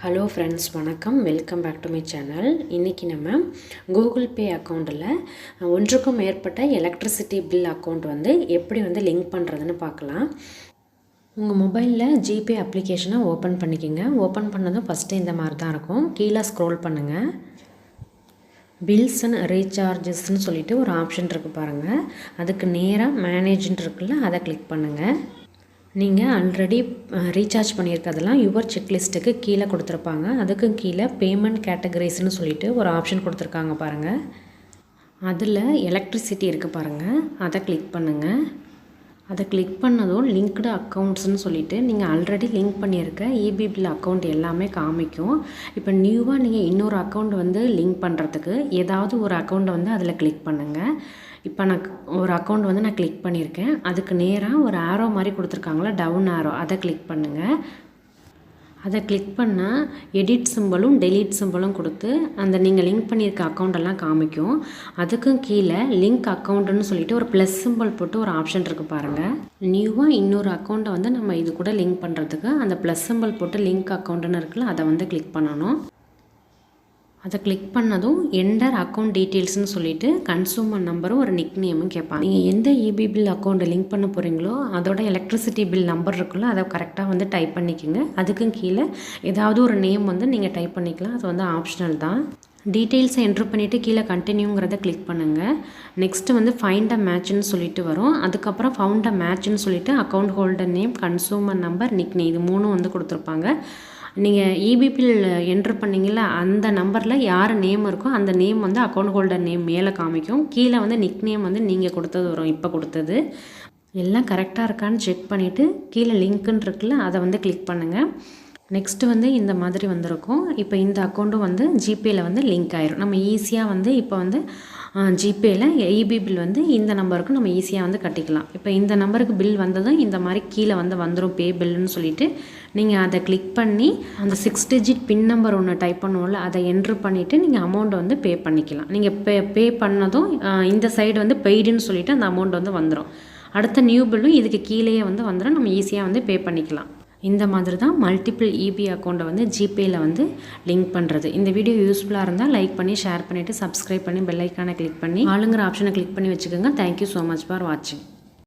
Hello friends, வணக்கம். Welcome back to my channel. இன்றைக்கி நம்ம கூகுள் பே அக்கௌண்ட்டில் ஒன்றுக்கும் மேற்பட்ட எலக்ட்ரிசிட்டி பில் அக்கௌண்ட் எப்படி லிங்க் பண்ணுறதுன்னு பார்க்கலாம். உங்கள் மொபைலில் ஜிபே அப்ளிகேஷனை ஓப்பன் பண்ணிக்கோங்க. ஓப்பன் பண்ணதும் ஃபஸ்ட்டு இந்த மாதிரி தான் இருக்கும். கீழே ஸ்க்ரோல் பண்ணுங்கள். பில்ஸ் அண்ட் ரீசார்ஜஸ்ன்னு சொல்லிட்டு ஒரு ஆப்ஷன் இருக்குது பாருங்கள். அதுக்கு நேராக மேனேஜ்ன்னு இருக்குல்ல, அதை கிளிக் பண்ணுங்கள். நீங்கள் ஆல்ரெடி ரீசார்ஜ் பண்ணியிருக்கிறதெல்லாம் யுவர் செக்லிஸ்ட்டுக்கு கீழே கொடுத்துருப்பாங்க. அதுக்கும் கீழே பேமெண்ட் கேட்டகரிஸ்ன்னு சொல்லிட்டு ஒரு ஆப்ஷன் கொடுத்துருக்காங்க பாருங்கள். அதில் எலக்ட்ரிசிட்டி இருக்குது பாருங்கள், அதை கிளிக் பண்ணுங்கள். அதை கிளிக் பண்ணதும் லிங்க்டு அக்கௌண்ட்ஸ்னு சொல்லிவிட்டு நீங்கள் ஆல்ரெடி லிங்க் பண்ணியிருக்க இபி பில் அக்கௌண்ட் எல்லாமே காமிக்கும். இப்போ நியூவாக நீங்கள் இன்னொரு அக்கௌண்ட் லிங்க் பண்ணுறதுக்கு ஏதாவது ஒரு அக்கௌண்ட்டை அதில் கிளிக் பண்ணுங்கள். இப்போ நான் ஒரு அக்கௌண்ட் நான் கிளிக் பண்ணியிருக்கேன். அதுக்கு நேராக ஒரு ஆரோ மாதிரி கொடுத்துருக்காங்களா, டவுன் ஆரோ, அதை கிளிக் பண்ணுங்கள். அதை கிளிக் பண்ணால் எடிட் சிம்பிளும் டெலீட் சிம்பிளும் கொடுத்து அந்த நீங்கள் லிங்க் பண்ணியிருக்க அக்கௌண்ட்டெல்லாம் காமிக்கும். அதுக்கும் கீழே லிங்க் அக்கௌண்ட்டுன்னு சொல்லிட்டு ஒரு ப்ளஸ் சிம்பிள் போட்டு ஒரு ஆப்ஷன் இருக்குது பாருங்கள். நியூவாக இன்னொரு அக்கௌண்ட்டை நம்ம இது கூட லிங்க் பண்ணுறதுக்கு அந்த ப்ளஸ் சிம்பிள் போட்டு லிங்க் அக்கௌண்ட்டுன்னு இருக்குல்ல, அதை கிளிக் பண்ணணும். அதை கிளிக் பண்ணதும் என்டர் அக்கௌண்ட் டீட்டெயில்ஸ்னு சொல்லிட்டு கன்சூமர் நம்பரும் ஒரு நிக் நேமும் கேட்பாங்க. நீங்கள் எந்த இபி பில் அக்கௌண்ட்டை லிங்க் பண்ண போகிறீங்களோ அதோட எலக்ட்ரிசிட்டி பில் நம்பர் இருக்குல்ல, அதை கரெக்டாக டைப் பண்ணிக்கோங்க. அதுக்கும் கீழே ஏதாவது ஒரு நேம் நீங்கள் டைப் பண்ணிக்கலாம். அது ஆப்ஷனல் தான். டீட்டெயில்ஸை என்ட்ரு பண்ணிவிட்டு கீழே கண்டினியூங்கிறத கிளிக் பண்ணுங்கள். நெக்ஸ்ட்டு ஃபைண்ட் அ மேட்ச்னு சொல்லிட்டு வரும். அதுக்கப்புறம் ஃபவுண்ட் அ மேட்ச்னு சொல்லிட்டு account holder name, consumer number, nick name, இது மூணும் கொடுத்துருப்பாங்க. நீங்கள் இபி பில் என்ட்ரு பண்ணிங்கள அந்த நம்பரில் யார் நேம் இருக்கோ அந்த நேம் அக்கௌண்ட் ஹோல்டர் நேம் மேலே காமிக்கும். கீழே நிக் நேம் நீங்கள் கொடுத்தது வரும், இப்போ கொடுத்தது. எல்லாம் கரெக்டாக இருக்கான்னு செக் பண்ணிவிட்டு கீழே லிங்க்குன்னு இருக்குல்ல, அதை கிளிக் பண்ணுங்கள். நெக்ஸ்ட்டு இந்த மாதிரி வந்திருக்கும். இப்போ இந்த அக்கௌண்ட்டும் ஜிபேயில் லிங்க் ஆயிரும். நம்ம ஈஸியாக இப்போ ஜிபேயில் இபி பில் இந்த நம்பருக்கு நம்ம ஈஸியாக கட்டிக்கலாம். இப்போ இந்த நம்பருக்கு பில் வந்ததும் இந்த மாதிரி கீழே வந்துடும் பே பில்லுன்னு சொல்லிட்டு நீங்கள் அதை கிளிக் பண்ணி அந்த 6 டிஜிட் பின் நம்பர் ஒன்று டைப் பண்ணுவோம்ல, அதை என்ட்ரு பண்ணிவிட்டு நீங்கள் அமௌண்ட் பே பண்ணிக்கலாம். நீங்கள் பே பண்ணதும் இந்த சைடு பெய்டுன்னு சொல்லிவிட்டு அந்த அமௌண்ட் வந்துடும். அடுத்த நியூ பில்லும் இதுக்கு கீழேயே வந்துடும். நம்ம ஈஸியாக பே பண்ணிக்கலாம். இந்த மாதிரி தான் மல்டிபிள் இபி அக்கௌண்ட்டை ஜிபேயில் லிங்க் பண்ணுறது. இந்த வீடியோ யூஸ்ஃபுல்லாக இருந்தால் லைக் பண்ணி, ஷேர் பண்ணிவிட்டு, சப்ஸ்கிரைப் பண்ணி, பெல் ஐக்கானை கிளிக் பண்ணி ஆளுங்கிற ஆப்ஷனை கிளிக் பண்ணி வச்சுக்கோங்க. தேங்க்யூ ஸோ மச் ஃபார் வாட்சிங்.